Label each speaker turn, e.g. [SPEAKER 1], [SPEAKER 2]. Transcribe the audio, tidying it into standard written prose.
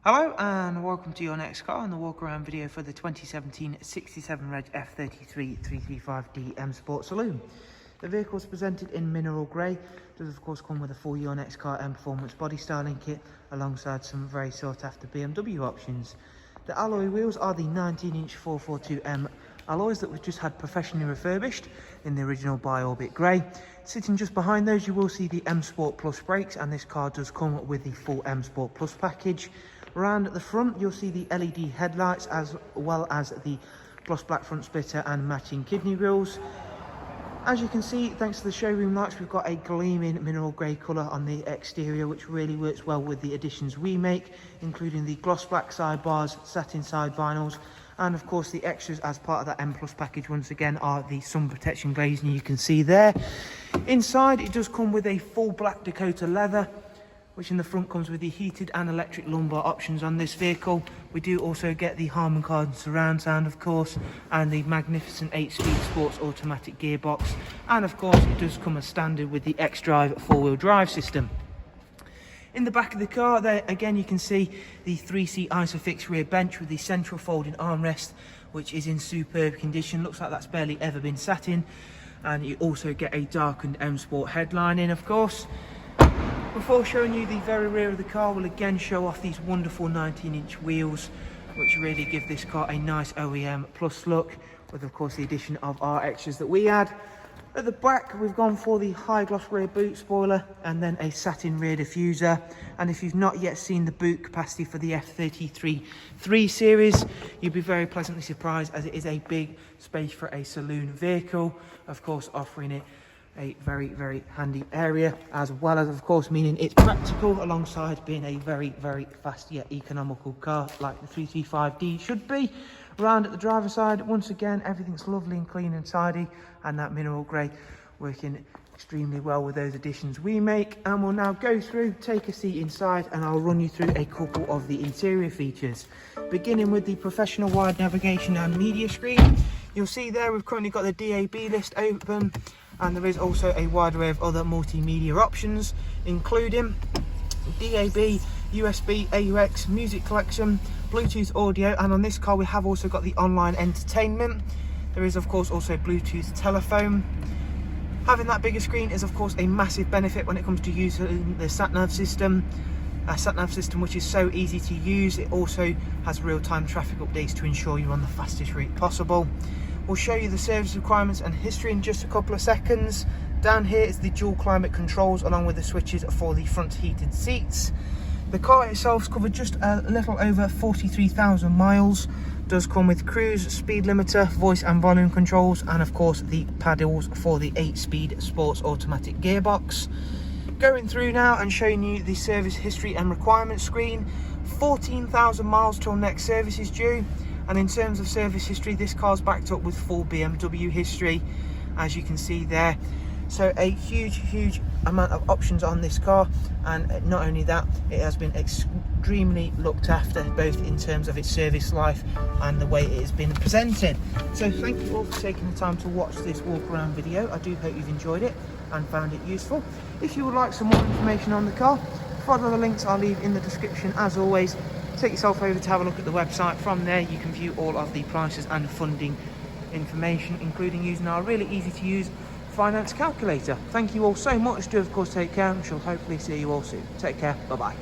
[SPEAKER 1] Hello and welcome to your next car and the walk around video for the 2017 67 Reg F33 335D M Sport Saloon. The vehicle is presented in mineral grey. Does of course come with a full Your Next Car Mperformance body styling kit alongside some very sought after BMW options. The alloy wheels are the 19-inch 442M alloys that we've just had professionally refurbished in the original Bi-Orbit grey. Sitting just behind those you will see the M Sport Plus brakes, and this car does come with the full M Sport Plus package. Around at the front you'll see the LED headlights as well as the gloss black front splitter and matching kidney grills. As you can see, thanks to the showroom lights, we've got a gleaming mineral grey colour on the exterior, which really works well with the additions we make, including the gloss black sidebars, satin side vinyls, and of course the extras as part of that M Plus package once again are the sun protection glazing you can see there. Inside it does come with a full black Dakota leather, which in the front comes with the heated and electric lumbar options on this vehicle. We do also get the Harman Kardon surround sound, of course, and the magnificent 8-speed sports automatic gearbox. And of course, it does come as standard with the X-Drive 4-wheel drive system. In the back of the car, there again you can see the 3-seat Isofix rear bench with the central folding armrest, which is in superb condition. Looks like that's barely ever been sat in. And you also get a darkened M Sport headlining, of course. Before showing you the very rear of the car, we'll again show off these wonderful 19-inch wheels, which really give this car a nice OEM plus look, with of course the addition of our extras that we add. At the back we've gone for the high gloss rear boot spoiler and then a satin rear diffuser. And if you've not yet seen the boot capacity for the F33 3 Series, you'll be very pleasantly surprised, as it is a big space for a saloon vehicle, of course offering it a very handy area, as well as of course meaning it's practical alongside being a very fast yet economical car like the 335D should be. Round at the driver's side, once again everything's lovely and clean and tidy, and that mineral grey working extremely well with those additions we make. And we'll now go through, take a seat inside, and I'll run you through a couple of the interior features, beginning with the professional wide navigation and media screen. You'll see there we've currently got the DAB list open, and there is also a wide array of other multimedia options, including DAB, USB, AUX, music collection, Bluetooth audio, and on this car we have also got the online entertainment. There is of course also Bluetooth telephone. Having that bigger screen is of course a massive benefit when it comes to using the sat-nav system. A sat-nav system which is so easy to use. It also has real-time traffic updates to ensure you're on the fastest route possible. We'll show you the service requirements and history in just a couple of seconds. Down here is the dual climate controls along with the switches for the front heated seats. The car itself's covered just a little over 43,000 miles. Does come with cruise, speed limiter, voice and volume controls, and of course the paddles for the 8-speed sports automatic gearbox. Going through now and showing you the service history and requirements screen. 14,000 miles till next service is due. And in terms of service history, this car's backed up with full BMW history, as you can see there. So a huge amount of options on this car, and not only that, it has been extremely looked after, both in terms of its service life and the way it has been presented. So thank you all for taking the time to watch this walk around video. I do hope you've enjoyed it and found it useful. If you would like some more information on the car, follow the links I'll leave in the description as always. Take yourself over to have a look at the website. From there you can view all of the prices and funding information, including using our really easy to use finance calculator. Thank you all so much. Do of course take care, and shall hopefully see you all soon. Take care. Bye bye.